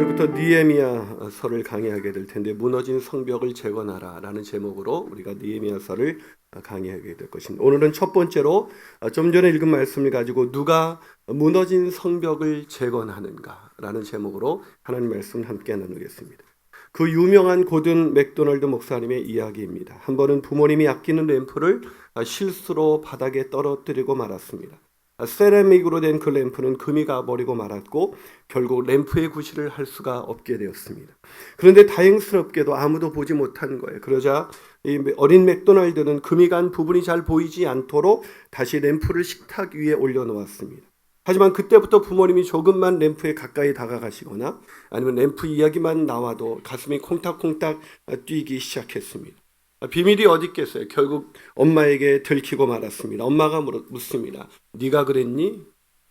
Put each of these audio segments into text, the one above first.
오늘부터 느헤미야서를 강의하게 될 텐데 무너진 성벽을 재건하라 라는 제목으로 우리가 느헤미야서를 강의하게 될 것입니다. 오늘은 첫 번째로 좀 전에 읽은 말씀을 가지고 누가 무너진 성벽을 재건하는가 라는 제목으로 하나님 말씀을 함께 나누겠습니다. 그 유명한 고든 맥도널드 목사님의 이야기입니다. 한 번은 부모님이 아끼는 램프를 실수로 바닥에 떨어뜨리고 말았습니다. 세라믹으로 된 그 램프는 금이 가버리고 말았고 결국 램프의 구실을 할 수가 없게 되었습니다. 그런데 다행스럽게도 아무도 보지 못한 거예요. 그러자 이 어린 맥도날드는 금이 간 부분이 잘 보이지 않도록 다시 램프를 식탁 위에 올려놓았습니다. 하지만 그때부터 부모님이 조금만 램프에 가까이 다가가시거나 아니면 램프 이야기만 나와도 가슴이 콩닥콩닥 뛰기 시작했습니다. 비밀이 어디 있겠어요? 결국 엄마에게 들키고 말았습니다. 엄마가 묻습니다. 네가 그랬니?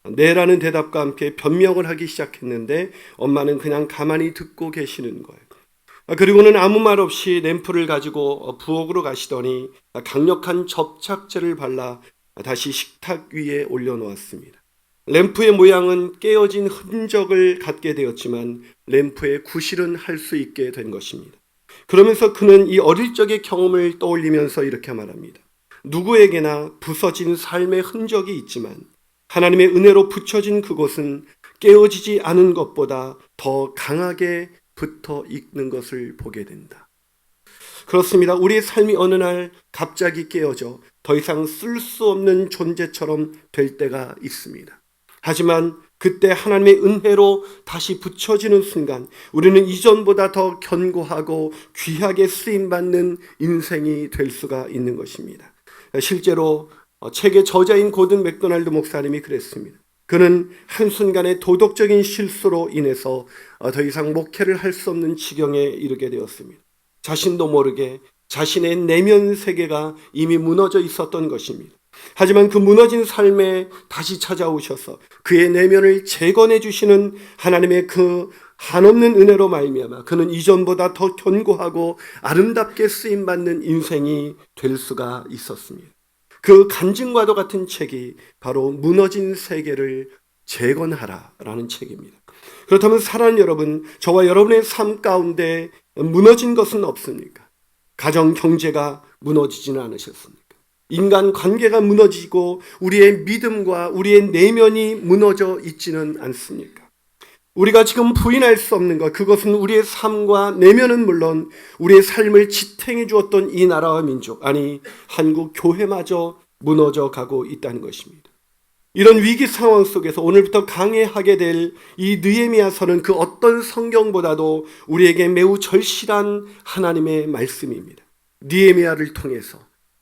네라는 대답과 함께 변명을 하기 시작했는데 엄마는 그냥 가만히 듣고 계시는 거예요. 그리고는 아무 말 없이 램프를 가지고 부엌으로 가시더니 강력한 접착제를 발라 다시 식탁 위에 올려놓았습니다. 램프의 모양은 깨어진 흔적을 갖게 되었지만 램프의 구실은 할 수 있게 된 것입니다. 그러면서 그는 이 어릴 적의 경험을 떠올리면서 이렇게 말합니다. 누구에게나 부서진 삶의 흔적이 있지만 하나님의 은혜로 붙여진 그곳은 깨어지지 않은 것보다 더 강하게 붙어 있는 것을 보게 된다. 그렇습니다. 우리의 삶이 어느 날 갑자기 깨어져 더 이상 쓸 수 없는 존재처럼 될 때가 있습니다. 하지만 그때 하나님의 은혜로 다시 붙여지는 순간 우리는 이전보다 더 견고하고 귀하게 쓰임받는 인생이 될 수가 있는 것입니다. 실제로 책의 저자인 고든 맥도날드 목사님이 그랬습니다. 그는 한순간의 도덕적인 실수로 인해서 더 이상 목회를 할 수 없는 지경에 이르게 되었습니다. 자신도 모르게 자신의 내면 세계가 이미 무너져 있었던 것입니다. 하지만 그 무너진 삶에 다시 찾아오셔서 그의 내면을 재건해 주시는 하나님의 그 한없는 은혜로 말미암아 그는 이전보다 더 견고하고 아름답게 쓰임받는 인생이 될 수가 있었습니다. 그 간증과도 같은 책이 바로 무너진 세계를 재건하라라는 책입니다. 그렇다면 사랑하는 여러분, 저와 여러분의 삶 가운데 무너진 것은 없습니까? 가정 경제가 무너지지는 않으셨습니까? 인간 관계가 무너지고 우리의 믿음과 우리의 내면이 무너져 있지는 않습니까? 우리가 지금 부인할 수 없는 것, 그것은 우리의 삶과 내면은 물론 우리의 삶을 지탱해 주었던 이 나라와 민족, 아니 한국 교회마저 무너져 가고 있다는 것입니다. 이런 위기 상황 속에서 오늘부터 강해하게 될 이 느헤미야서는 그 어떤 성경보다도 우리에게 매우 절실한 하나님의 말씀입니다. 느헤미야를 통해서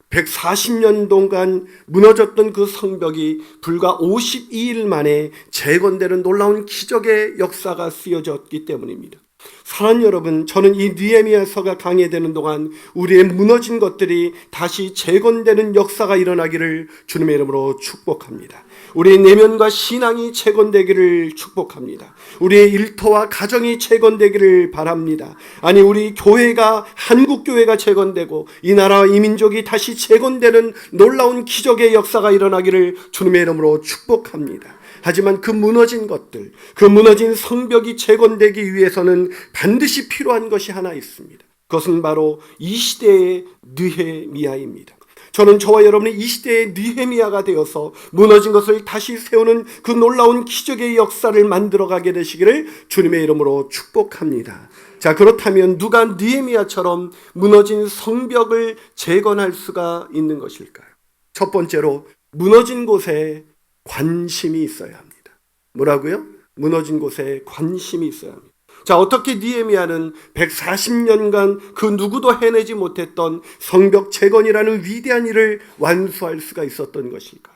140년 동안 무너졌던 그 성벽이 불과 52일 만에 재건되는 놀라운 기적의 역사가 쓰여졌기 때문입니다. 사랑하는 여러분, 저는 이 느헤미야서가 강해되는 동안 우리의 무너진 것들이 다시 재건되는 역사가 일어나기를 주님의 이름으로 축복합니다. 우리의 내면과 신앙이 재건되기를 축복합니다. 우리의 일터와 가정이 재건되기를 바랍니다. 아니, 우리 교회가, 한국교회가 재건되고 이 나라와 이 민족이 다시 재건되는 놀라운 기적의 역사가 일어나기를 주님의 이름으로 축복합니다. 하지만 그 무너진 것들, 그 무너진 성벽이 재건되기 위해서는 반드시 필요한 것이 하나 있습니다. 그것은 바로 이 시대의 느헤미야입니다. 저는 저와 여러분이 이 시대의 느헤미야가 되어서 무너진 것을 다시 세우는 그 놀라운 기적의 역사를 만들어가게 되시기를 주님의 이름으로 축복합니다. 자, 그렇다면 누가 느헤미야처럼 무너진 성벽을 재건할 수가 있는 것일까요? 첫 번째로 무너진 곳에 관심이 있어야 합니다. 뭐라고요? 무너진 곳에 관심이 있어야 합니다. 자, 어떻게 느헤미야는 140년간 그 누구도 해내지 못했던 성벽 재건이라는 위대한 일을 완수할 수가 있었던 것일까?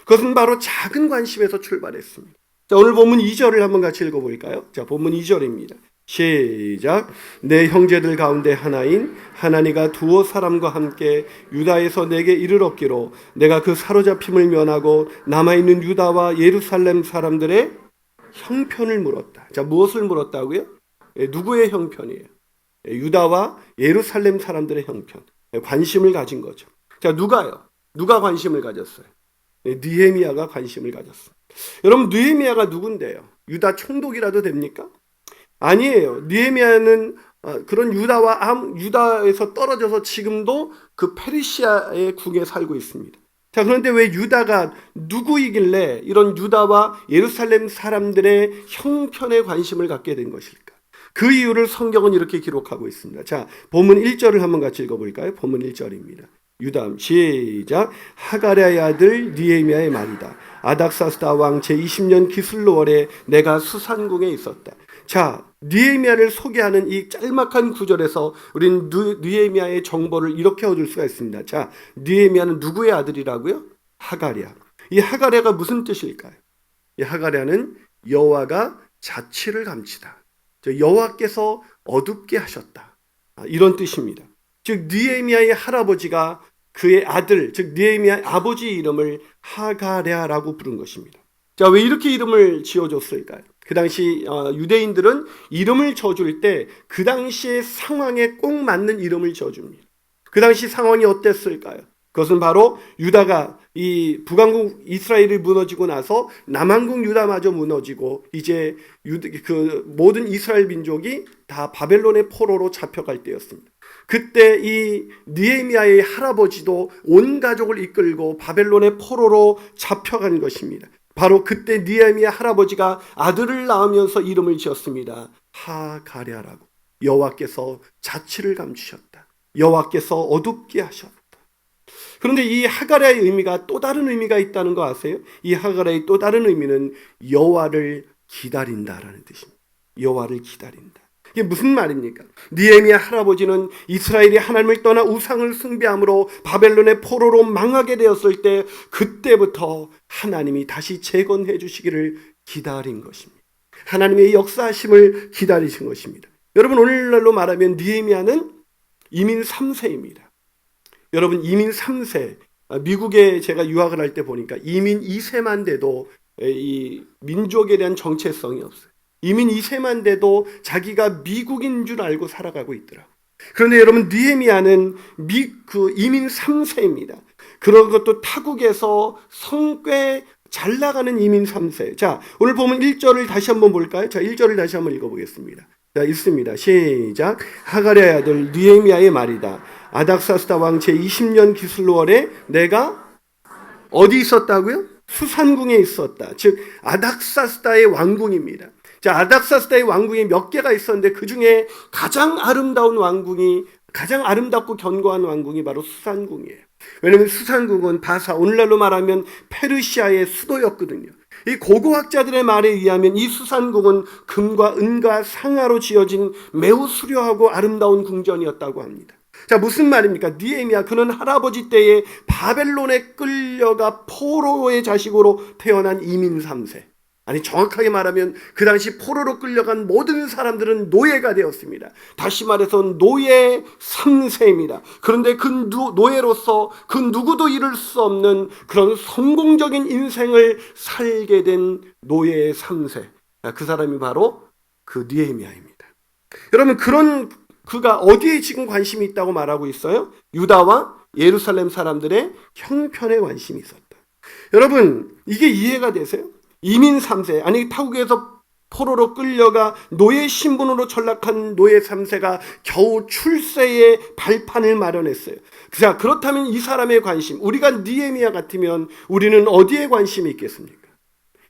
그것은 바로 작은 관심에서 출발했습니다. 자, 오늘 본문 2절을 한번 같이 읽어볼까요? 자, 본문 2절입니다. 시작. 내 형제들 가운데 하나인 하나니가 두어 사람과 함께 유다에서 내게 이르렀기로 내가 그 사로잡힘을 면하고 남아있는 유다와 예루살렘 사람들의 형편을 물었다. 자, 무엇을 물었다고요? 누구의 형편이에요? 유다와 예루살렘 사람들의 형편. 관심을 가진 거죠. 자, 누가요? 누가 관심을 가졌어요? 느헤미야가 관심을 가졌어요. 여러분, 느헤미야가 누군데요? 유다 총독이라도 됩니까? 아니에요. 느헤미야는 그런 유다에서 떨어져서 지금도 그 페르시아의 국에 살고 있습니다. 자, 그런데 왜 유다가 누구이길래 이런 유다와 예루살렘 사람들의 형편에 관심을 갖게 된 것일까? 그 이유를 성경은 이렇게 기록하고 있습니다. 자, 본문 1절을 한번 같이 읽어볼까요? 본문 1절입니다. 유다음 시작. 하가랴의 아들 느헤미야의 말이다. 아닥사스다 왕 제20년 기슬로월에 내가 수산궁에 있었다. 자, 느헤미야를 소개하는 이 짤막한 구절에서 우리는 느헤미야의 정보를 이렇게 얻을 수가 있습니다. 자, 느헤미야는 누구의 아들이라고요? 하가랴. 이 하가랴가 무슨 뜻일까요? 이 하가랴는 여호와가 자취를 감추다. 여호와께서 어둡게 하셨다. 이런 뜻입니다. 즉 느헤미야의 할아버지가 그의 아들, 즉 느헤미야의 아버지 이름을 하가랴라고 부른 것입니다. 자, 왜 이렇게 이름을 지어줬을까요? 그 당시 유대인들은 이름을 지어줄 때 그 당시의 상황에 꼭 맞는 이름을 지어줍니다. 그 당시 상황이 어땠을까요? 그것은 바로 유다가 이 북왕국 이스라엘이 무너지고 나서 남왕국 유다마저 무너지고 이제 그 모든 이스라엘 민족이 다 바벨론의 포로로 잡혀갈 때였습니다. 그때 이 느헤미야의 할아버지도 온 가족을 이끌고 바벨론의 포로로 잡혀간 것입니다. 바로 그때 느헤미야 할아버지가 아들을 낳으면서 이름을 지었습니다. 하가랴라고. 여호와께서 자취를 감추셨다. 여호와께서 어둡게 하셨다. 그런데 이 하가랴의 의미가 또 다른 의미가 있다는 거 아세요? 이 하가랴의 또 다른 의미는 여호와를 기다린다라는 뜻입니다. 여호와를 기다린다. 이게 무슨 말입니까? 느헤미야 할아버지는 이스라엘이 하나님을 떠나 우상을 숭배함으로 바벨론의 포로로 망하게 되었을 때 그때부터 하나님이 다시 재건해 주시기를 기다린 것입니다. 하나님의 역사하심을 기다리신 것입니다. 여러분, 오늘날로 말하면 느헤미야는 이민 3세입니다. 여러분, 이민 3세, 미국에 제가 유학을 할 때 보니까 이민 2세만 돼도 이 민족에 대한 정체성이 없어요. 이민 2세만 돼도 자기가 미국인 줄 알고 살아가고 있더라고요. 그런데 여러분, 느헤미야는 이민 3세입니다. 그런 것도 타국에서 성꽤 잘 나가는 이민 3세. 자, 오늘 보면 1절을 다시 한번 볼까요? 자, 1절을 다시 한번 읽어보겠습니다. 자, 읽습니다. 시작. 하가랴의 아들 느헤미야의 말이다. 아닥사스다 왕 제20년 기슬로월에 내가 어디 있었다고요? 수산궁에 있었다. 즉 아닥사스다의 왕궁입니다. 자, 아닥사스다의 왕궁이 몇 개가 있었는데 그 중에 가장 아름다운 왕궁이, 가장 아름답고 견고한 왕궁이 바로 수산궁이에요. 왜냐하면 수산궁은 오늘날로 말하면 페르시아의 수도였거든요. 이 고고학자들의 말에 의하면 이 수산궁은 금과 은과 상아로 지어진 매우 수려하고 아름다운 궁전이었다고 합니다. 자, 무슨 말입니까? 느헤미야, 그는 할아버지 때에 바벨론에 끌려가 포로의 자식으로 태어난 이민 3세. 아니, 정확하게 말하면 그 당시 포로로 끌려간 모든 사람들은 노예가 되었습니다. 다시 말해서 노예 3세입니다. 그런데 그 노예로서 그 누구도 이룰 수 없는 그런 성공적인 인생을 살게 된 노예 3세. 그 사람이 바로 그 느헤미야입니다. 여러분, 그가 어디에 지금 관심이 있다고 말하고 있어요? 유다와 예루살렘 사람들의 형편에 관심이 있었다. 여러분, 이게 이해가 되세요? 이민 3세, 아니 타국에서 포로로 끌려가 노예 신분으로 전락한 노예 3세가 겨우 출세의 발판을 마련했어요. 자, 그렇다면 이 사람의 관심, 우리가 느헤미야 같으면 우리는 어디에 관심이 있겠습니까?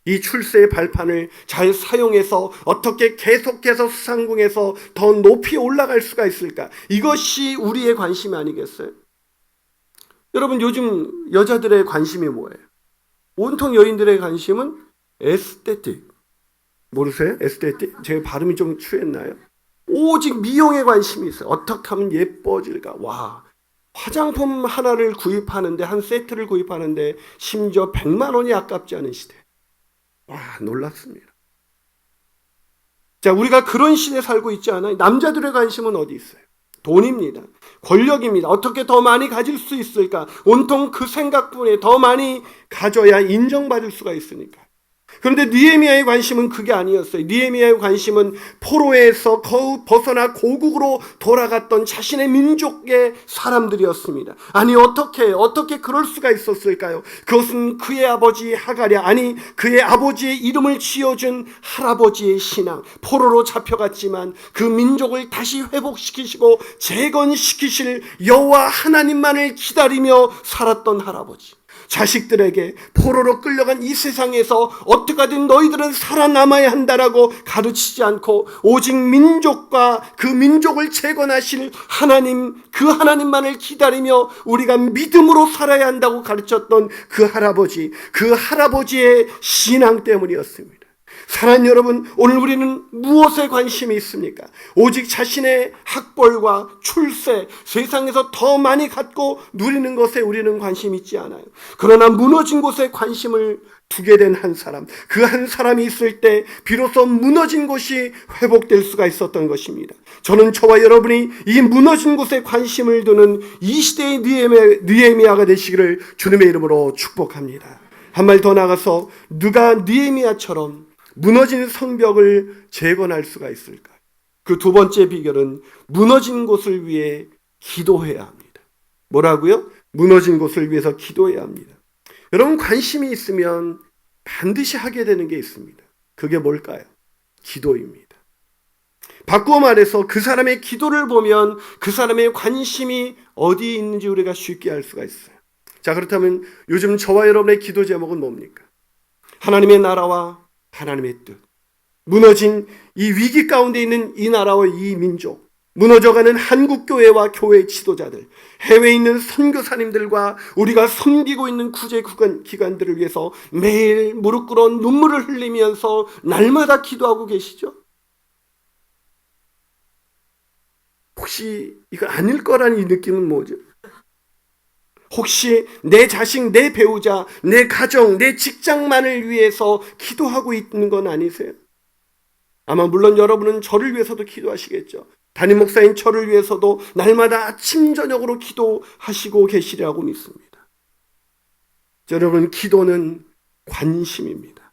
이 출세의 발판을 잘 사용해서 어떻게 계속해서 수상궁에서 더 높이 올라갈 수가 있을까? 이것이 우리의 관심이 아니겠어요? 여러분, 요즘 여자들의 관심이 뭐예요? 온통 여인들의 관심은 에스테틱. 모르세요? 에스테틱? 제 발음이 좀 추했나요? 오직 미용에 관심이 있어요. 어떻게 하면 예뻐질까? 와, 화장품 하나를 구입하는데, 한 세트를 구입하는데 심지어 100만 원이 아깝지 않은 시대. 와, 놀랍습니다. 자, 우리가 그런 시대에 살고 있지 않아요? 남자들의 관심은 어디 있어요? 돈입니다. 권력입니다. 어떻게 더 많이 가질 수 있을까? 온통 그 생각뿐에 더 많이 가져야 인정받을 수가 있으니까. 그런데 느헤미야의 관심은 그게 아니었어요. 느헤미야의 관심은 포로에서 거의 벗어나 고국으로 돌아갔던 자신의 민족의 사람들이었습니다. 아니 어떻게 그럴 수가 있었을까요? 그것은 그의 아버지 하갈야, 아니 그의 아버지의 이름을 지어준 할아버지의 신앙, 포로로 잡혀갔지만 그 민족을 다시 회복시키시고 재건시키실 여호와 하나님만을 기다리며 살았던 할아버지, 자식들에게 포로로 끌려간 이 세상에서 어떻게든 너희들은 살아남아야 한다라고 가르치지 않고 오직 민족과 그 민족을 재건하실 하나님, 그 하나님만을 기다리며 우리가 믿음으로 살아야 한다고 가르쳤던 그 할아버지의 신앙 때문이었습니다. 사랑하는 여러분, 오늘 우리는 무엇에 관심이 있습니까? 오직 자신의 학벌과 출세, 세상에서 더 많이 갖고 누리는 것에 우리는 관심이 있지 않아요. 그러나 무너진 곳에 관심을 두게 된 한 사람, 그 한 사람이 있을 때 비로소 무너진 곳이 회복될 수가 있었던 것입니다. 저는 저와 여러분이 이 무너진 곳에 관심을 두는 이 시대의 느헤미야가 되시기를 주님의 이름으로 축복합니다. 한 말 더 나가서 누가 느헤미야처럼 무너진 성벽을 재건할 수가 있을까? 그 두 번째 비결은 무너진 곳을 위해 기도해야 합니다. 뭐라고요? 무너진 곳을 위해서 기도해야 합니다. 여러분, 관심이 있으면 반드시 하게 되는 게 있습니다. 그게 뭘까요? 기도입니다. 바꾸어 말해서 그 사람의 기도를 보면 그 사람의 관심이 어디에 있는지 우리가 쉽게 알 수가 있어요. 자, 그렇다면 요즘 저와 여러분의 기도 제목은 뭡니까? 하나님의 나라와 하나님의 뜻, 무너진 이 위기 가운데 있는 이 나라와 이 민족, 무너져가는 한국교회와 교회 지도자들, 해외에 있는 선교사님들과 우리가 섬기고 있는 구제기관들을 위해서 매일 무릎 꿇어 눈물을 흘리면서 날마다 기도하고 계시죠? 혹시 이거 아닐 거라는 이 느낌은 뭐죠? 혹시 내 자식, 내 배우자, 내 가정, 내 직장만을 위해서 기도하고 있는 건 아니세요? 아마 물론 여러분은 저를 위해서도 기도하시겠죠. 담임 목사인 저를 위해서도 날마다 아침 저녁으로 기도하시고 계시리라고 믿습니다. 여러분, 기도는 관심입니다.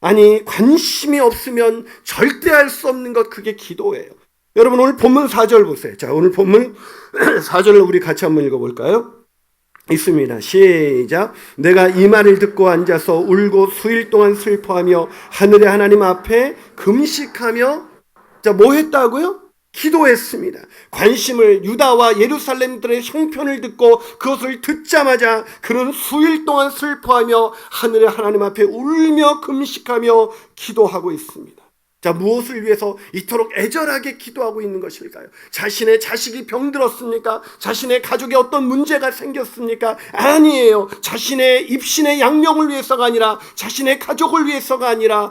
아니, 관심이 없으면 절대 할 수 없는 것, 그게 기도예요. 여러분, 오늘 본문 4절 보세요. 자, 오늘 본문 4절을 우리 같이 한번 읽어볼까요? 있습니다. 시작. 내가 이 말을 듣고 앉아서 울고 수일 동안 슬퍼하며 하늘의 하나님 앞에 금식하며, 자, 뭐 했다고요? 기도했습니다. 관심을, 유다와 예루살렘들의 형편을 듣고 그것을 듣자마자 그는 수일 동안 슬퍼하며 하늘의 하나님 앞에 울며 금식하며 기도하고 있습니다. 자, 무엇을 위해서 이토록 애절하게 기도하고 있는 것일까요? 자신의 자식이 병들었습니까? 자신의 가족에 어떤 문제가 생겼습니까? 아니에요. 자신의 입신의 양명을 위해서가 아니라, 자신의 가족을 위해서가 아니라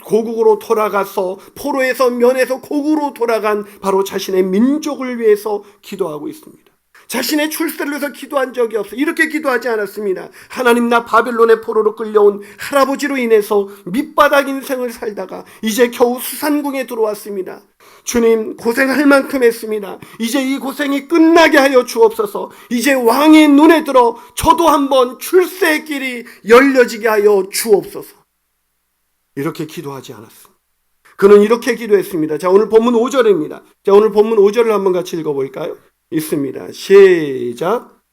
고국으로 돌아가서, 포로에서 면에서 고국으로 돌아간 바로 자신의 민족을 위해서 기도하고 있습니다. 자신의 출세를 위해서 기도한 적이 없어요. 이렇게 기도하지 않았습니다. 하나님, 나 바벨론의 포로로 끌려온 할아버지로 인해서 밑바닥 인생을 살다가 이제 겨우 수산궁에 들어왔습니다. 주님, 고생할 만큼 했습니다. 이제 이 고생이 끝나게 하여 주옵소서. 이제 왕의 눈에 들어 저도 한번 출세의 길이 열려지게 하여 주옵소서. 이렇게 기도하지 않았습니다. 그는 이렇게 기도했습니다. 자, 오늘 본문 5절입니다. 자, 오늘 본문 5절을 한번 같이 읽어볼까요? 있습니다. 시작.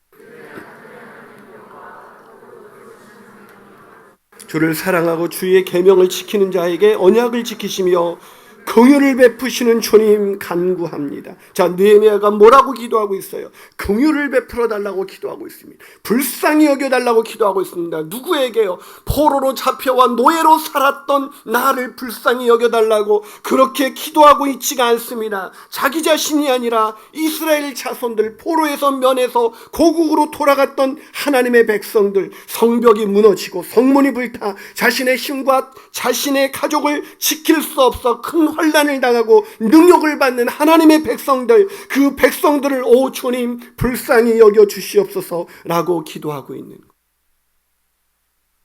주를 사랑하고 주의 계명을 지키는 자에게 언약을 지키시며 긍휼을 베푸시는 주님 간구합니다. 자, 느헤미야가 뭐라고 기도하고 있어요? 긍휼을 베풀어 달라고 기도하고 있습니다. 불쌍히 여겨 달라고 기도하고 있습니다. 누구에게요? 포로로 잡혀와 노예로 살았던 나를 불쌍히 여겨 달라고 그렇게 기도하고 있지가 않습니다. 자기 자신이 아니라 이스라엘 자손들, 포로에서 면에서 고국으로 돌아갔던 하나님의 백성들, 성벽이 무너지고 성문이 불타 자신의 힘과 자신의 가족을 지킬 수 없어 큰 환난을 당하고 능욕을 받는 하나님의 백성들, 그 백성들을 오 주님 불쌍히 여겨 주시옵소서라고 기도하고 있는 것.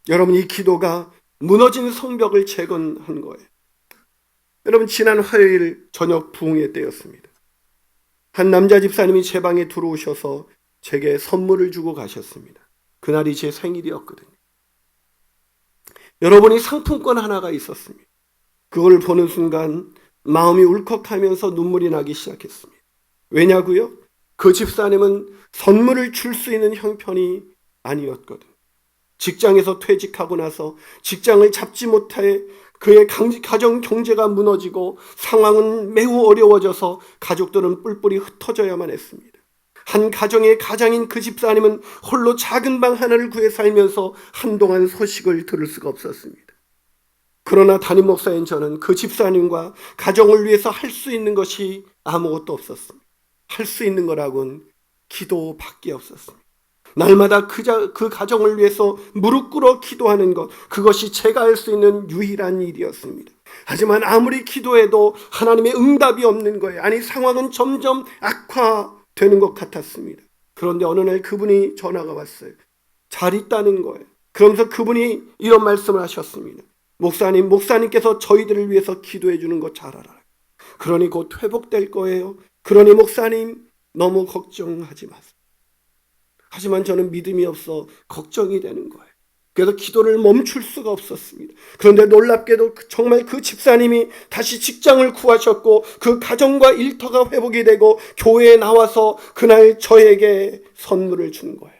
여러분, 이 기도가 무너진 성벽을 재건한 거예요. 여러분, 지난 화요일 저녁 부흥회 때였습니다. 한 남자 집사님이 제 방에 들어오셔서 제게 선물을 주고 가셨습니다. 그날이 제 생일이었거든요. 여러분이 상품권 하나가 있었습니다. 그걸 보는 순간 마음이 울컥하면서 눈물이 나기 시작했습니다. 왜냐고요? 그 집사님은 선물을 줄 수 있는 형편이 아니었거든. 직장에서 퇴직하고 나서 직장을 잡지 못해 그의 가정 경제가 무너지고 상황은 매우 어려워져서 가족들은 뿔뿔이 흩어져야만 했습니다. 한 가정의 가장인 그 집사님은 홀로 작은 방 하나를 구해 살면서 한동안 소식을 들을 수가 없었습니다. 그러나 담임 목사인 저는 그 집사님과 가정을 위해서 할 수 있는 것이 아무것도 없었습니다. 할 수 있는 거라고는 기도밖에 없었습니다. 날마다 그 가정을 위해서 무릎 꿇어 기도하는 것, 그것이 제가 할 수 있는 유일한 일이었습니다. 하지만 아무리 기도해도 하나님의 응답이 없는 거예요. 아니, 상황은 점점 악화되는 것 같았습니다. 그런데 어느 날 그분이 전화가 왔어요. 잘 있다는 거예요. 그러면서 그분이 이런 말씀을 하셨습니다. 목사님께서 저희들을 위해서 기도해 주는 거 잘 알아요. 그러니 곧 회복될 거예요. 그러니 목사님 너무 걱정하지 마세요. 하지만 저는 믿음이 없어 걱정이 되는 거예요. 그래서 기도를 멈출 수가 없었습니다. 그런데 놀랍게도 정말 그 집사님이 다시 직장을 구하셨고 그 가정과 일터가 회복이 되고 교회에 나와서 그날 저에게 선물을 준 거예요.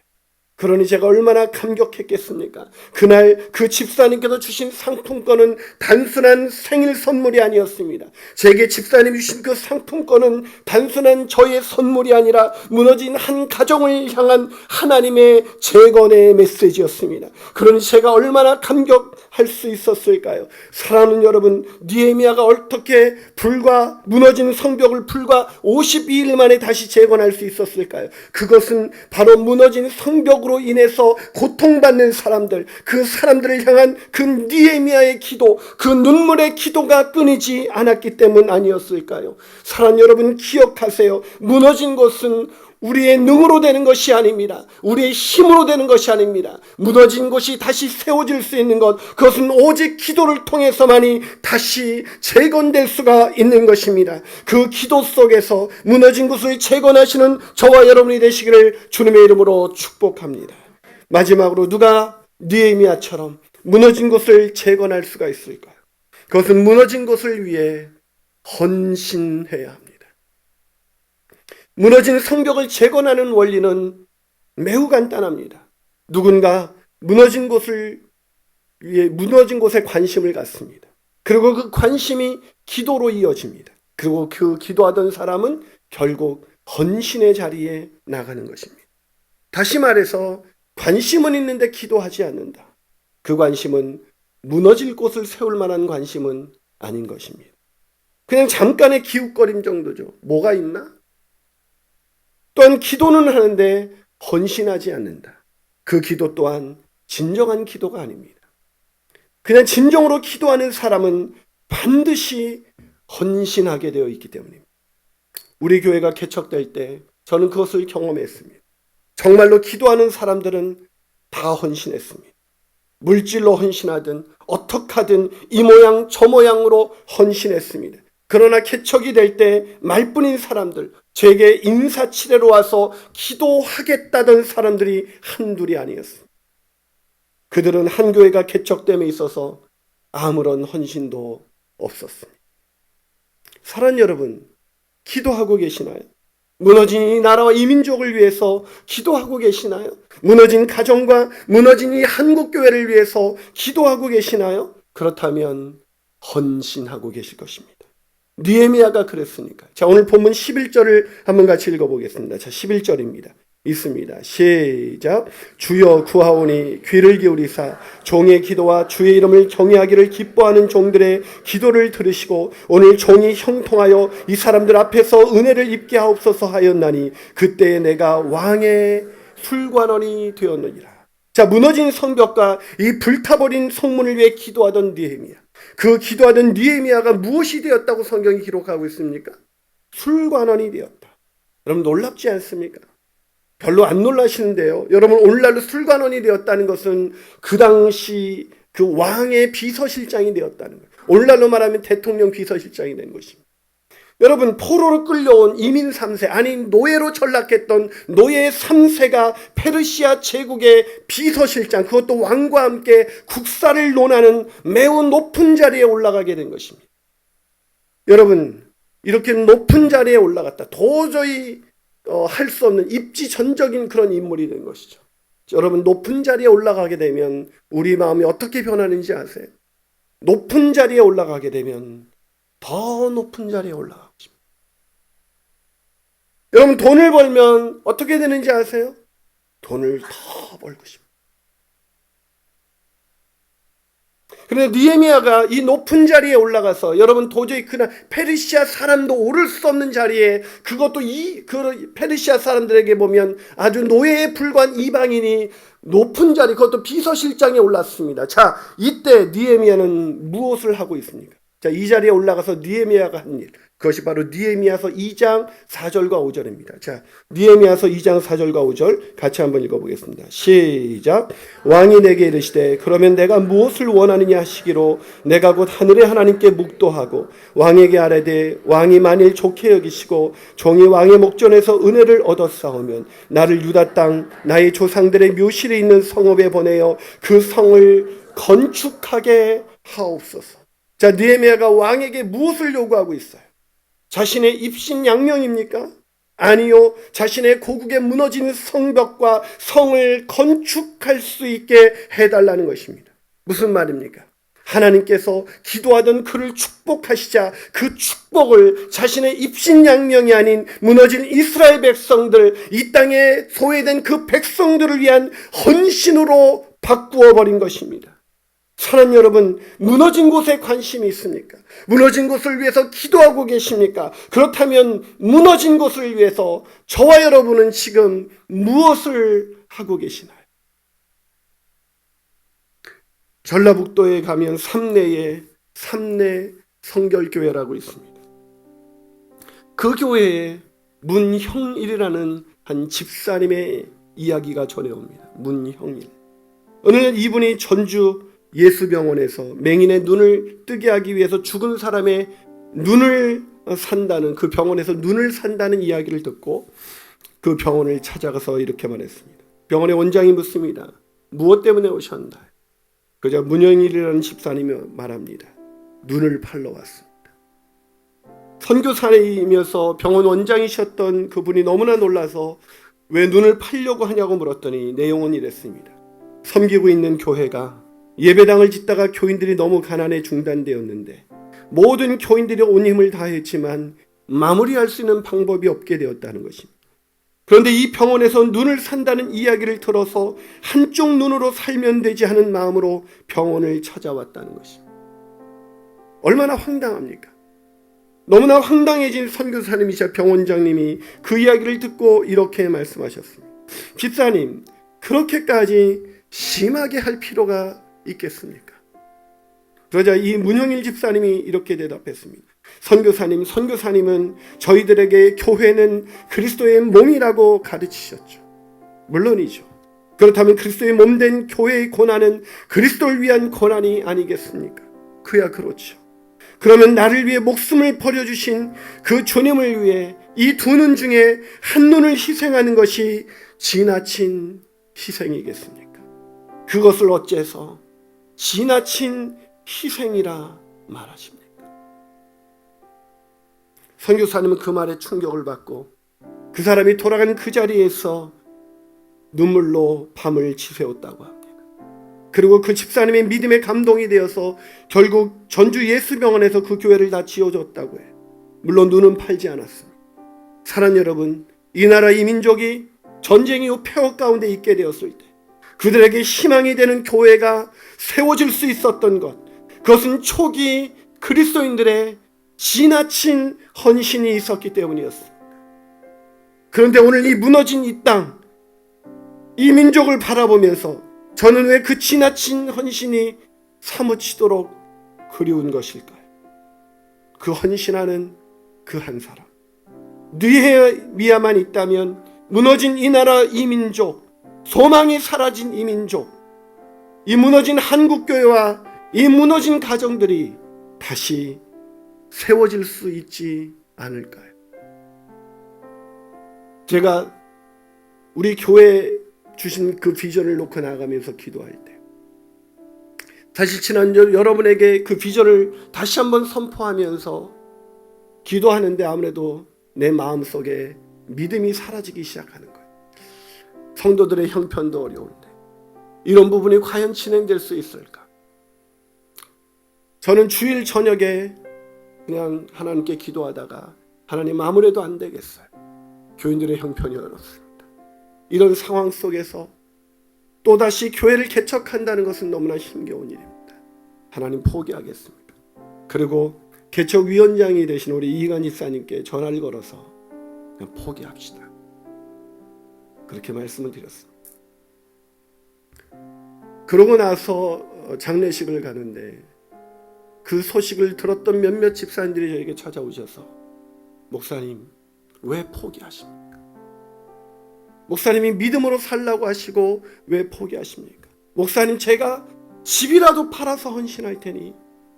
그러니 제가 얼마나 감격했겠습니까? 그날 그 집사님께서 주신 상품권은 단순한 생일 선물이 아니었습니다. 제게 집사님이 주신 그 상품권은 단순한 저의 선물이 아니라 무너진 한 가정을 향한 하나님의 재건의 메시지였습니다. 그러니 제가 얼마나 감격할 수 있었을까요? 사랑하는 여러분, 느헤미야가 어떻게 무너진 성벽을 불과 52일 만에 다시 재건할 수 있었을까요? 그것은 바로 무너진 성벽 으로 인해서 고통받는 사람들, 그 사람들을 향한 그 느헤미야의 기도, 그 눈물의 기도가 끊이지 않았기 때문 아니었을까요? 사랑하는 여러분, 기억하세요. 무너진 것은 우리의 능으로 되는 것이 아닙니다. 우리의 힘으로 되는 것이 아닙니다. 무너진 곳이 다시 세워질 수 있는 것, 그것은 오직 기도를 통해서만이 다시 재건될 수가 있는 것입니다. 그 기도 속에서 무너진 곳을 재건하시는 저와 여러분이 되시기를 주님의 이름으로 축복합니다. 마지막으로 누가 느헤미야처럼 무너진 곳을 재건할 수가 있을까요? 그것은 무너진 곳을 위해 헌신해야 합니다. 무너진 성벽을 재건하는 원리는 매우 간단합니다. 누군가 무너진 곳에 관심을 갖습니다. 그리고 그 관심이 기도로 이어집니다. 그리고 그 기도하던 사람은 결국 헌신의 자리에 나가는 것입니다. 다시 말해서 관심은 있는데 기도하지 않는다. 그 관심은 무너질 곳을 세울 만한 관심은 아닌 것입니다. 그냥 잠깐의 기웃거림 정도죠. 뭐가 있나? 또한 기도는 하는데 헌신하지 않는다. 그 기도 또한 진정한 기도가 아닙니다. 그냥 진정으로 기도하는 사람은 반드시 헌신하게 되어 있기 때문입니다. 우리 교회가 개척될 때 저는 그것을 경험했습니다. 정말로 기도하는 사람들은 다 헌신했습니다. 물질로 헌신하든 어떻게 하든 이 모양 저 모양으로 헌신했습니다. 그러나 개척이 될 때 말뿐인 사람들, 제게 인사치레로 와서 기도하겠다던 사람들이 한둘이 아니었습니다. 그들은 한 교회가 개척됨에 있어서 아무런 헌신도 없었습니다. 사랑하는 여러분, 기도하고 계시나요? 무너진 이 나라와 이 민족을 위해서 기도하고 계시나요? 무너진 가정과 무너진 이 한국교회를 위해서 기도하고 계시나요? 그렇다면 헌신하고 계실 것입니다. 느헤미야가 그랬으니까. 자, 오늘 본문 11절을 한번 같이 읽어보겠습니다. 자, 11절입니다. 있습니다. 시작. 주여 구하오니 귀를 기울이사 종의 기도와 주의 이름을 경외하기를 기뻐하는 종들의 기도를 들으시고 오늘 종이 형통하여 이 사람들 앞에서 은혜를 입게 하옵소서 하였나니 그때에 내가 왕의 술관원이 되었느니라. 자, 무너진 성벽과 이 불타버린 성문을 위해 기도하던 느헤미야. 그 기도하던 느헤미야가 무엇이 되었다고 성경이 기록하고 있습니까? 술관원이 되었다. 여러분 놀랍지 않습니까? 별로 안 놀라시는데요. 여러분 오늘날로 술관원이 되었다는 것은 그 당시 그 왕의 비서실장이 되었다는 거예요. 오늘날로 말하면 대통령 비서실장이 된 것입니다. 여러분, 포로로 끌려온 이민 3세, 아니 노예로 전락했던 노예 3세가 페르시아 제국의 비서실장, 그것도 왕과 함께 국사를 논하는 매우 높은 자리에 올라가게 된 것입니다. 여러분, 이렇게 높은 자리에 올라갔다. 도저히 할 수 없는 입지전적인 그런 인물이 된 것이죠. 여러분, 높은 자리에 올라가게 되면 우리 마음이 어떻게 변하는지 아세요? 높은 자리에 올라가게 되면 더 높은 자리에 올라가고 싶습니다. 여러분, 돈을 벌면 어떻게 되는지 아세요? 돈을 더 벌고 싶습니다. 그런데 느헤미야가 이 높은 자리에 올라가서, 여러분, 도저히 그날 페르시아 사람도 오를 수 없는 자리에, 그것도 그 페르시아 사람들에게 보면 아주 노예에 불과한 이방인이 높은 자리, 그것도 비서실장에 올랐습니다. 자, 이때 느헤미야는 무엇을 하고 있습니까? 자, 이 자리에 올라가서 느헤미야가 한 일, 그것이 바로 느헤미야서 2장 4절과 5절입니다. 자, 느헤미야서 2장 4절과 5절 같이 한번 읽어보겠습니다. 시작. 왕이 내게 이르시되 그러면 내가 무엇을 원하느냐 하시기로 내가 곧 하늘의 하나님께 묵도하고 왕에게 아뢰되 왕이 만일 좋게 여기시고 종이 왕의 목전에서 은혜를 얻었사오면 나를 유다 땅 나의 조상들의 묘실에 있는 성읍에 보내어 그 성을 건축하게 하옵소서. 자, 느헤미야가 왕에게 무엇을 요구하고 있어요? 자신의 입신양명입니까? 아니요. 자신의 고국에 무너진 성벽과 성을 건축할 수 있게 해달라는 것입니다. 무슨 말입니까? 하나님께서 기도하던 그를 축복하시자 그 축복을 자신의 입신양명이 아닌 무너진 이스라엘 백성들, 이 땅에 소외된 그 백성들을 위한 헌신으로 바꾸어 버린 것입니다. 사랑하는 여러분, 무너진 곳에 관심이 있습니까? 무너진 곳을 위해서 기도하고 계십니까? 그렇다면 무너진 곳을 위해서 저와 여러분은 지금 무엇을 하고 계시나요? 전라북도에 가면 삼내 성결교회라고 있습니다. 그 교회에 문형일이라는 한 집사님의 이야기가 전해옵니다. 문형일. 어느 날 이분이 전주 예수병원에서 맹인의 눈을 뜨게 하기 위해서 죽은 사람의 눈을 산다는, 그 병원에서 눈을 산다는 이야기를 듣고 그 병원을 찾아가서 이렇게 말했습니다. 병원의 원장이 묻습니다. 무엇 때문에 오셨나? 그저 문영일이라는 집사님이 말합니다. 눈을 팔러 왔습니다. 선교사이면서 병원 원장이셨던 그분이 너무나 놀라서 왜 눈을 팔려고 하냐고 물었더니 내용은 이랬습니다. 섬기고 있는 교회가 예배당을 짓다가 교인들이 너무 가난해 중단되었는데 모든 교인들이 온 힘을 다했지만 마무리할 수 있는 방법이 없게 되었다는 것입니다. 그런데 이 병원에서 눈을 산다는 이야기를 들어서 한쪽 눈으로 살면 되지 하는 마음으로 병원을 찾아왔다는 것입니다. 얼마나 황당합니까? 너무나 황당해진 선교사님이자 병원장님이 그 이야기를 듣고 이렇게 말씀하셨습니다. 집사님, 그렇게까지 심하게 할 필요가 있겠습니까? 그러자 이 문형일 집사님이 이렇게 대답했습니다. 선교사님은 저희들에게 교회는 그리스도의 몸이라고 가르치셨죠. 물론이죠. 그렇다면 그리스도의 몸된 교회의 고난은 그리스도를 위한 고난이 아니겠습니까? 그야 그렇죠. 그러면 나를 위해 목숨을 버려주신 그 주님을 위해 이 두 눈 중에 한 눈을 희생하는 것이 지나친 희생이겠습니까? 그것을 어째서 지나친 희생이라 말하십니까? 선교사님은 그 말에 충격을 받고 그 사람이 돌아간 그 자리에서 눈물로 밤을 지새웠다고 합니다. 그리고 그 집사님의 믿음에 감동이 되어서 결국 전주 예수병원에서 그 교회를 다 지어줬다고 해요. 물론 눈은 팔지 않았습니다. 사랑하는 여러분, 이 나라 이 민족이 전쟁 이후 폐허 가운데 있게 되었을 때 그들에게 희망이 되는 교회가 세워질 수 있었던 것, 그것은 초기 그리스도인들의 지나친 헌신이 있었기 때문이었습니다. 그런데 오늘 이 무너진 이 땅, 이 민족을 바라보면서 저는 왜 그 지나친 헌신이 사무치도록 그리운 것일까요? 그 헌신하는 그 한 사람, 느헤미야만 있다면 무너진 이 나라 이 민족, 소망이 사라진 이 민족, 이 무너진 한국교회와 이 무너진 가정들이 다시 세워질 수 있지 않을까요? 제가 우리 교회에 주신 그 비전을 놓고 나가면서 기도할 때 사실 지난주 여러분에게 그 비전을 다시 한번 선포하면서 기도하는데 아무래도 내 마음속에 믿음이 사라지기 시작하는 거예요. 성도들의 형편도 어려운데 이런 부분이 과연 진행될 수 있을까? 저는 주일 저녁에 그냥 하나님께 기도하다가 하나님 아무래도 안 되겠어요. 교인들의 형편이 어렵습니다. 이런 상황 속에서 또다시 교회를 개척한다는 것은 너무나 힘겨운 일입니다. 하나님 포기하겠습니다. 그리고 개척위원장이 되신 우리 이희관 집사님께 전화를 걸어서 그냥 포기합시다. 그렇게 말씀을 드렸습니다. 그러고 나서 장례식을 가는데 그 소식을 들었던 몇몇 집사님들이 저에게 찾아오셔서 목사님 왜 포기하십니까? 목사님이 믿음으로 살라고 하시고 왜 포기하십니까? 목사님 제가 집이라도 팔아서 헌신할 테니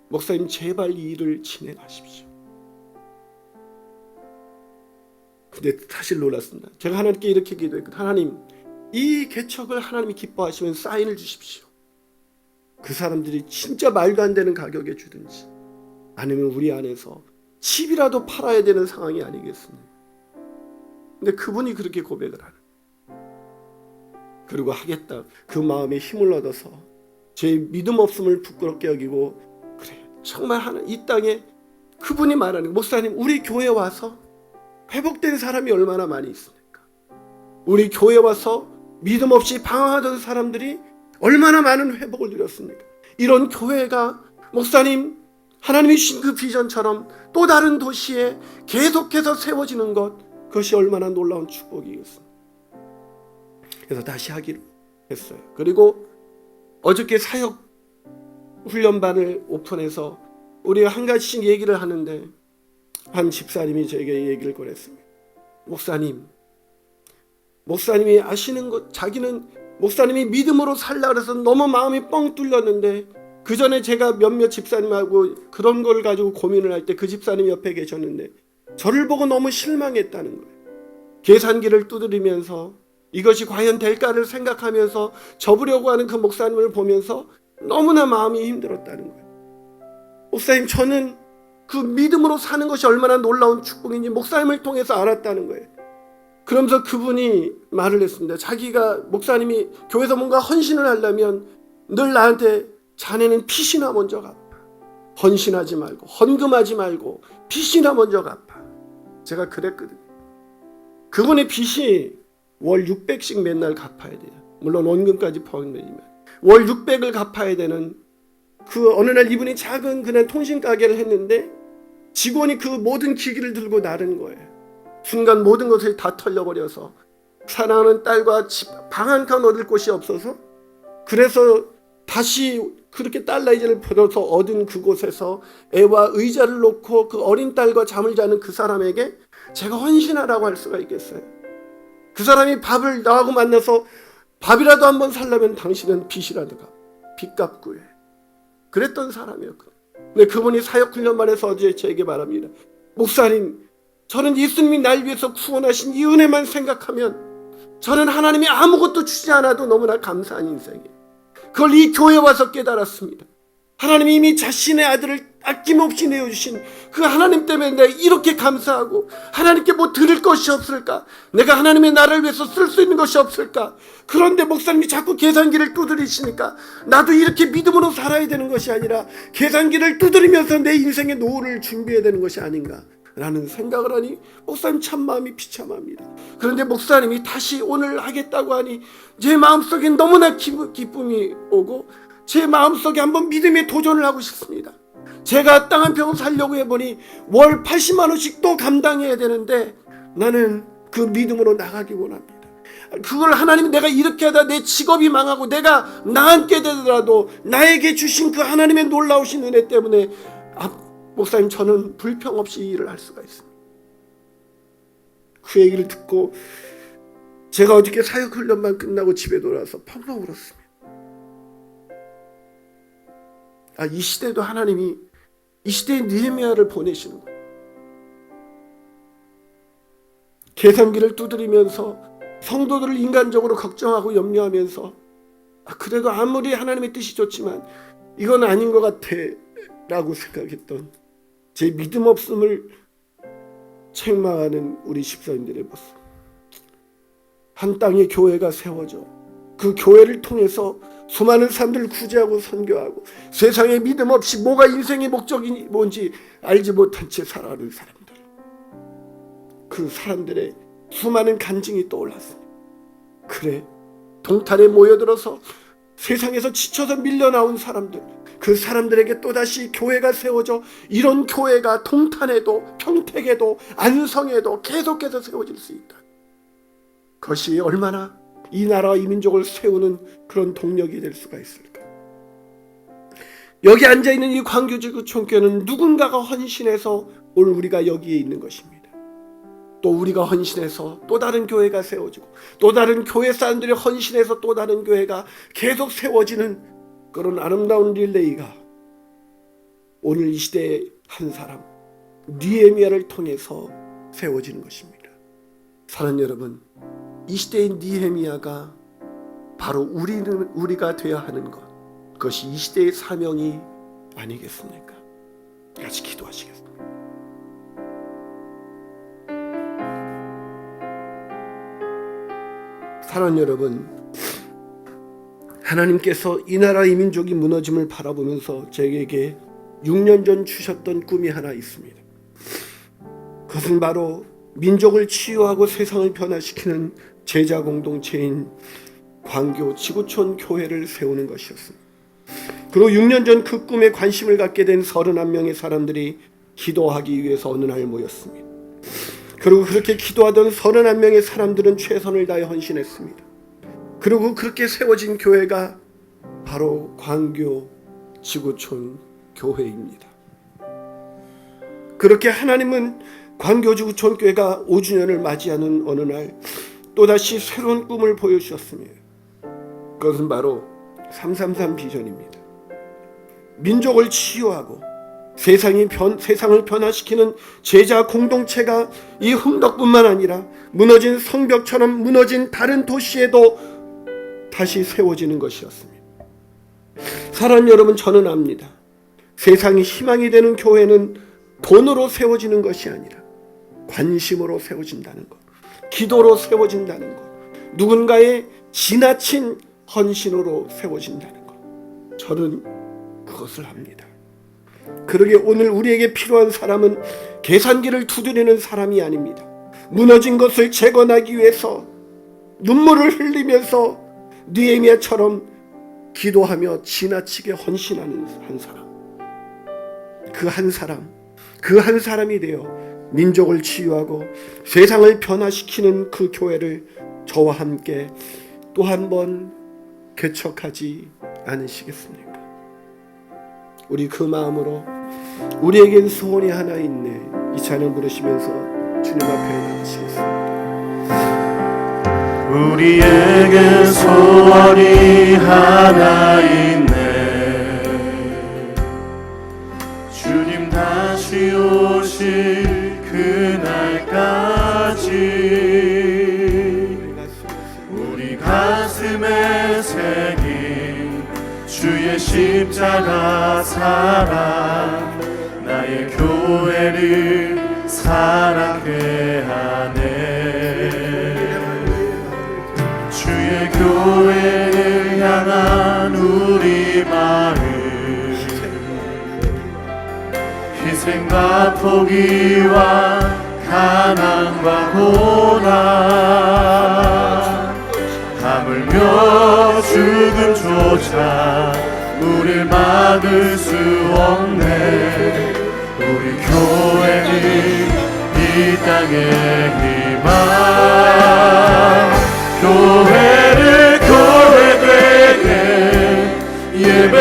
목사님 제발 이 일을 진행하십시오. 근데 사실 놀랐습니다. 제가 하나님께 이렇게 기도했거든요. 하나님 이 개척을 하나님이 기뻐하시면 사인을 주십시오. 그 사람들이 진짜 말도 안 되는 가격에 주든지 아니면 우리 안에서 집이라도 팔아야 되는 상황이 아니겠습니까? 근데 그분이 그렇게 고백을 하는 그리고 하겠다 그 마음에 힘을 얻어서 제 믿음 없음을 부끄럽게 여기고 그래 정말 하는 이 땅에 그분이 말하는 목사님 우리 교회 와서 회복된 사람이 얼마나 많이 있습니까? 우리 교회 와서 믿음 없이 방황하던 사람들이 얼마나 많은 회복을 누렸습니까? 이런 교회가 목사님 하나님이 주신 그 비전처럼 또 다른 도시에 계속해서 세워지는 것 그것이 얼마나 놀라운 축복이겠습니까? 그래서 다시 하기로 했어요. 그리고 어저께 사역 훈련반을 오픈해서 우리가 한 가지씩 얘기를 하는데 한 집사님이 저에게 얘기를 꺼냈습니다. 목사님이 아시는 것 자기는 목사님이 믿음으로 살라 그래서 너무 마음이 뻥 뚫렸는데 그 전에 제가 몇몇 집사님하고 그런 걸 가지고 고민을 할 때 그 집사님 옆에 계셨는데 저를 보고 너무 실망했다는 거예요. 계산기를 두드리면서 이것이 과연 될까를 생각하면서 접으려고 하는 그 목사님을 보면서 너무나 마음이 힘들었다는 거예요. 목사님 저는 그 믿음으로 사는 것이 얼마나 놀라운 축복인지 목사님을 통해서 알았다는 거예요. 그러면서 그분이 말을 했습니다. 자기가 목사님이 교회에서 뭔가 헌신을 하려면 늘 나한테 자네는 핏이나 먼저 갚아. 헌신하지 말고 헌금하지 말고 핏이나 먼저 갚아. 제가 그랬거든요. 그분의 빚이 월 600씩 맨날 갚아야 돼요. 물론 원금까지 포함되지만 월 600을 갚아야 되는 그 어느 날 이분이 작은 그냥 통신 가게를 했는데 직원이 그 모든 기기를 들고 나른 거예요. 순간 모든 것을 다 털려버려서 사랑하는 딸과 방 한 칸 얻을 곳이 없어서 그래서 다시 그렇게 달러이자를 벌어서 얻은 그곳에서 애와 의자를 놓고 그 어린 딸과 잠을 자는 그 사람에게 제가 헌신하라고 할 수가 있겠어요? 그 사람이 밥을 나하고 만나서 밥이라도 한번 살려면 당신은 빚이라도 갚아. 빚 갚고 해. 그랬던 사람이었거든요. 근데 그분이 사역훈련반에서 어제 저에게 말합니다. 목사님 저는 예수님이 날 위해서 구원하신 이 은혜만 생각하면 저는 하나님이 아무것도 주지 않아도 너무나 감사한 인생이에요. 그걸 이 교회에 와서 깨달았습니다. 하나님이 이미 자신의 아들을 아낌없이 내어주신 그 하나님 때문에 내가 이렇게 감사하고 하나님께 뭐 드릴 것이 없을까? 내가 하나님의 나라를 위해서 쓸 수 있는 것이 없을까? 그런데 목사님이 자꾸 계산기를 두드리시니까 나도 이렇게 믿음으로 살아야 되는 것이 아니라 계산기를 두드리면서 내 인생의 노후를 준비해야 되는 것이 아닌가? 라는 생각을 하니 목사님 참 마음이 비참합니다. 그런데 목사님이 다시 오늘 하겠다고 하니 제 마음속에 너무나 기쁨이 오고 제 마음속에 한번 믿음의 도전을 하고 싶습니다. 제가 땅 한 평 살려고 해보니 월 80만 원씩 또 감당해야 되는데 나는 그 믿음으로 나가기 원합니다. 그걸 하나님 내가 이렇게 하다 내 직업이 망하고 내가 나앉게 되더라도 나에게 주신 그 하나님의 놀라우신 은혜 때문에 목사님 저는 불평 없이 이 일을 할 수가 있습니다. 그 얘기를 듣고 제가 어저께 사역훈련만 끝나고 집에 돌아와서 펑펑 울었습니다. 이 시대도 하나님이 이 시대에 느헤미야를 보내시는 거예요. 계산기를 두드리면서 성도들을 인간적으로 걱정하고 염려하면서 그래도 아무리 하나님의 뜻이 좋지만 이건 아닌 것 같아 라고 생각했던 제 믿음 없음을 책망하는 우리 집사님들의 모습. 한 땅에 교회가 세워져 그 교회를 통해서 수많은 사람들을 구제하고 선교하고 세상에 믿음 없이 뭐가 인생의 목적이 뭔지 알지 못한 채 살아가는 사람들, 그 사람들의 수많은 간증이 떠올랐습니다. 그래, 동탄에 모여들어서 세상에서 지쳐서 밀려나온 사람들, 그 사람들에게 또다시 교회가 세워져 이런 교회가 동탄에도 평택에도 안성에도 계속해서 세워질 수 있다. 그것이 얼마나 이 나라와 이 민족을 세우는 그런 동력이 될 수가 있을까. 여기 앉아있는 이 광교지구 총교는 누군가가 헌신해서 오늘 우리가 여기에 있는 것입니다. 또 우리가 헌신해서 또 다른 교회가 세워지고 또 다른 교회 사람들이 헌신해서 또 다른 교회가 계속 세워지는 그런 아름다운 릴레이가 오늘 이 시대의 한 사람 느헤미야를 통해서 세워지는 것입니다. 사랑하는 여러분, 이 시대의 느헤미야가 바로 우리가 되어야 하는 것, 그것이 이 시대의 사명이 아니겠습니까? 같이 기도하시겠습니다. 사랑하는 여러분, 하나님께서 이 나라 이 민족이 무너짐을 바라보면서 저에게 6년 전 주셨던 꿈이 하나 있습니다. 그것은 바로 민족을 치유하고 세상을 변화시키는 제자 공동체인 광교 지구촌 교회를 세우는 것이었습니다. 그리고 6년 전 그 꿈에 관심을 갖게 된 31명의 사람들이 기도하기 위해서 어느 날 모였습니다. 그리고 그렇게 기도하던 31명의 사람들은 최선을 다해 헌신했습니다. 그리고 그렇게 세워진 교회가 바로 광교 지구촌 교회입니다. 그렇게 하나님은 광교 지구촌 교회가 5주년을 맞이하는 어느 날 또다시 새로운 꿈을 보여주셨습니다. 그것은 바로 333 비전입니다. 민족을 치유하고 세상을 변화시키는 제자 공동체가 이 흥덕뿐만 아니라 무너진 성벽처럼 무너진 다른 도시에도 다시 세워지는 것이었습니다. 사랑하는 여러분, 저는 압니다. 세상이 희망이 되는 교회는 돈으로 세워지는 것이 아니라 관심으로 세워진다는 것, 기도로 세워진다는 것, 누군가의 지나친 헌신으로 세워진다는 것, 저는 그것을 합니다. 그러게 오늘 우리에게 필요한 사람은 계산기를 두드리는 사람이 아닙니다. 무너진 것을 재건하기 위해서 눈물을 흘리면서 느헤미야처럼 기도하며 지나치게 헌신하는 한 사람, 그 한 사람이 되어 민족을 치유하고 세상을 변화시키는 그 교회를 저와 함께 또 한 번 개척하지 않으시겠습니까? 우리 그 마음으로 우리에겐 소원이 하나 있네, 이 찬양 부르시면서 주님 앞에 나가시겠습니다. 우리에게 소원이 하나 있네, 주님 다시 오실 그날까지 우리 가슴에 새긴 주의 십자가 사랑, 나의 교회를 사랑케 하네. 주의 교회를 향한 우리 마음, 희생과 포기와 가난과 고난, 하물며 죽음조차 우릴 막을 수 없네. 우리 교회는 이 땅의 희망, 교회를 교회되게, 예배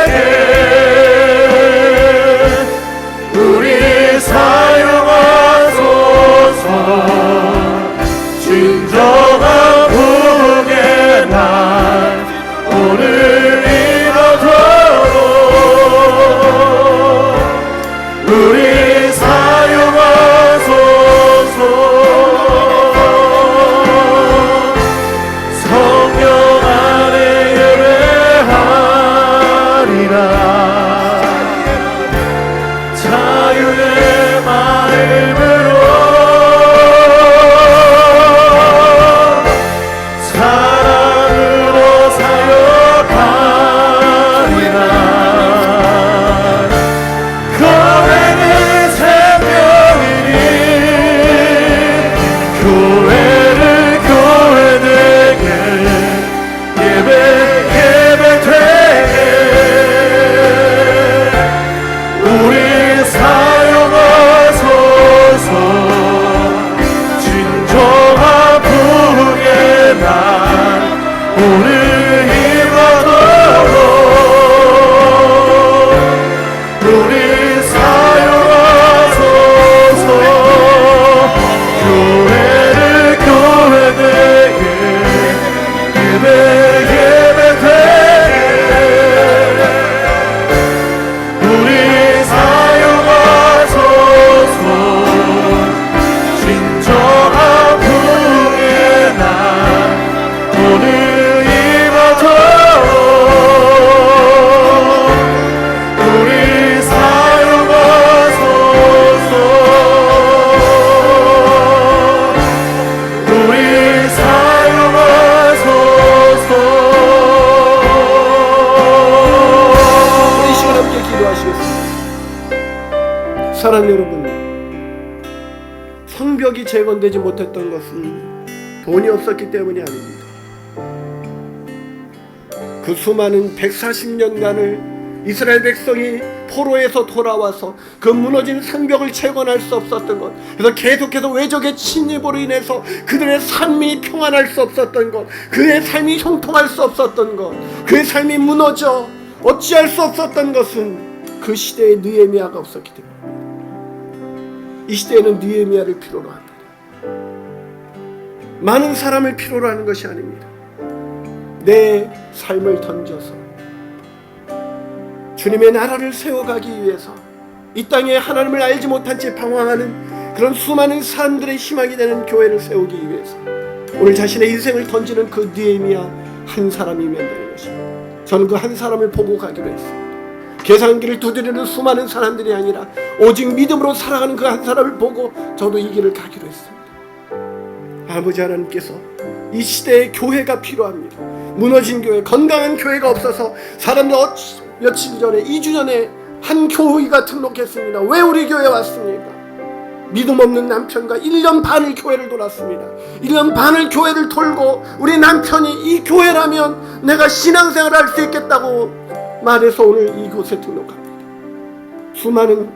예배되게 우리 사용하소서. 진정한 부흥의 날 오늘 이루도록 사랑하는 여러분, 성벽이 재건되지 못했던 것은 돈이 없었기 때문이 아닙니다. 그 수많은 140년간을 이스라엘 백성이 포로에서 돌아와서 그 무너진 성벽을 재건할 수 없었던 것, 그래서 계속해서 외적의 침입으로 인해서 그들의 삶이 평안할 수 없었던 것, 그의 삶이 형통할 수 없었던 것, 그의 삶이 무너져 어찌할 수 없었던 것은 그 시대에 느헤미야가 없었기 때문입니다. 이 시대에는 느헤미야를 필요로 합니다. 많은 사람을 필요로 하는 것이 아닙니다. 내 삶을 던져서 주님의 나라를 세워가기 위해서 이 땅에 하나님을 알지 못한 채 방황하는 그런 수많은 사람들의 희망이 되는 교회를 세우기 위해서 오늘 자신의 인생을 던지는 그 느헤미야 한 사람이면 되는 것입니다. 저는 그 한 사람을 보고 가기로 했습니다. 계산기를 두드리는 수많은 사람들이 아니라 오직 믿음으로 살아가는 그 한 사람을 보고 저도 이 길을 가기로 했습니다. 아버지 하나님께서 이 시대에 교회가 필요합니다. 무너진 교회, 건강한 교회가 없어서 사람들 며칠 전에 2주 전에 한 교회가 등록했습니다. 왜 우리 교회에 왔습니까? 믿음 없는 남편과 1년 반을 교회를 돌았습니다. 1년 반을 교회를 돌고 우리 남편이 이 교회라면 내가 신앙생활을 할 수 있겠다고 말해서 오늘 이곳에 등록합니다. 수많은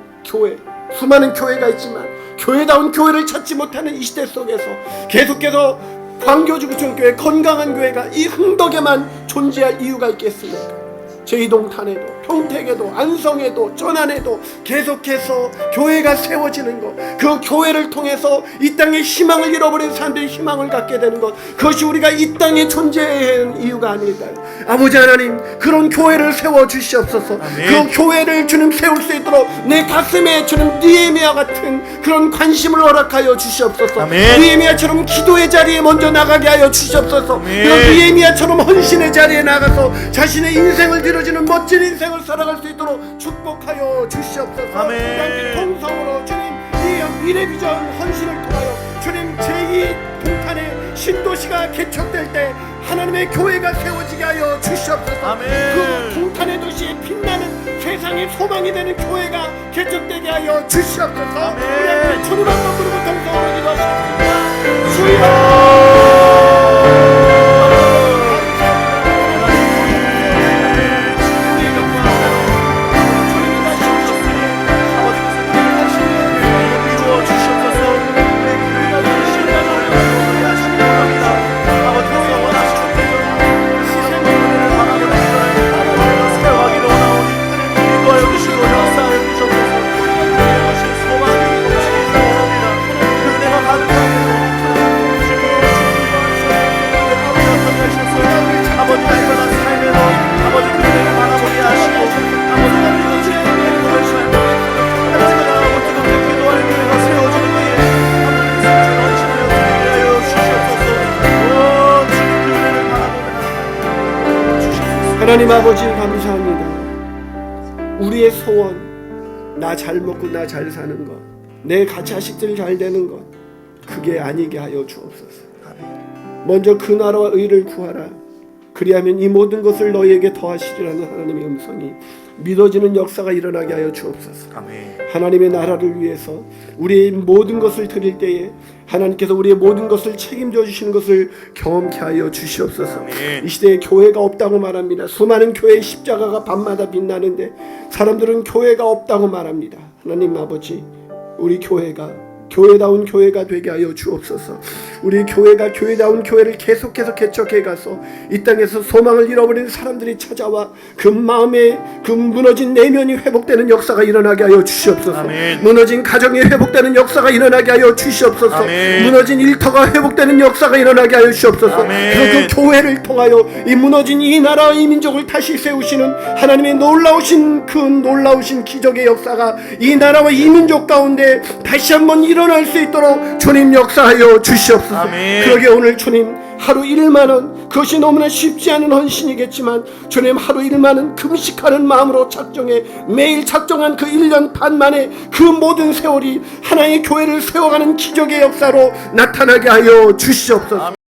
교회가 있지만 교회다운 교회를 찾지 못하는 이 시대 속에서 계속해서 광교주구촌교회, 건강한 교회가 이 흥덕에만 존재할 이유가 있겠습니까? 제2동탄에도, 평택에도, 안성에도, 전안에도 계속해서 교회가 세워지는 것, 그 교회를 통해서 이 땅에 희망을 잃어버린 사람들이 희망을 갖게 되는 것, 그것이 우리가 이 땅에 존재하는 이유가 아닐까요? 아버지 하나님, 그런 교회를 세워주시옵소서. 그 교회를 주님 세울 수 있도록 내 가슴에 주님 느헤미야 같은 그런 관심을 허락하여 주시옵소서. 느헤미야처럼 기도의 자리에 먼저 나가게 하여 주시옵소서. 그런 느헤미야처럼 헌신의 자리에 나가서 자신의 인생을 이루어지는 멋진 인생을 살아갈 수 있도록 축복하여 주시옵소서. 함께 통성으로 주님 이 미래비전 헌신을 통하여 주님 제2동탄의 신도시가 개척될 때 하나님의 교회가 세워지게 하여 주시옵소서. 그 동탄의 도시에 빛나는 세상의 소망이 되는 교회가 개척되게 하여 주시옵소서. 우리 주님 한번 부르고 통성으로 기도하시겠습니다. 주여 하나님 아버지 감사합니다. 우리의 소원, 나 잘 먹고 나 잘 사는 것, 내 자식들 잘 되는 것, 그게 아니게 하여 주옵소서. 먼저 그 나라와 의를 구하라. 그리하면 이 모든 것을 너희에게 더하시리라는 하나님의 음성이 믿어지는 역사가 일어나게 하여 주옵소서. 하나님의 나라를 위해서 우리의 모든 것을 드릴 때에 하나님께서 우리의 모든 것을 책임져 주시는 것을 경험케 하여 주시옵소서. 이 시대에 교회가 없다고 말합니다. 수많은 교회의 십자가가 밤마다 빛나는데 사람들은 교회가 없다고 말합니다. 하나님 아버지, 우리 교회가 교회다운 교회가 되게 하여 주옵소서. 우리 교회가 교회다운 교회를 계속해서 개척해 가서 이 땅에서 소망을 잃어버린 사람들이 찾아와 그 마음에 그 무너진 내면이 회복되는 역사가 일어나게 하여 주시옵소서. 아멘. 무너진 가정이 회복되는 역사가 일어나게 하여 주시옵소서. 아멘. 무너진 일터가 회복되는 역사가 일어나게 하여 주시옵소서. 그래서 그 교회를 통하여 이 무너진 이 나라와 이 민족을 다시 세우시는 하나님의 놀라우신 기적의 역사가 이 나라와 이 민족 가운데 다시 한번 일어날 수 있도록 주님 역사하여 주시옵소서. 아멘. 그러게 오늘 주님 하루 1만 원, 그것이 너무나 쉽지 않은 헌신이겠지만 주님 하루 1만 원 금식하는 마음으로 작정해 매일 작정한 그 1년 반 만에 그 모든 세월이 하나의 교회를 세워가는 기적의 역사로 나타나게 하여 주시옵소서.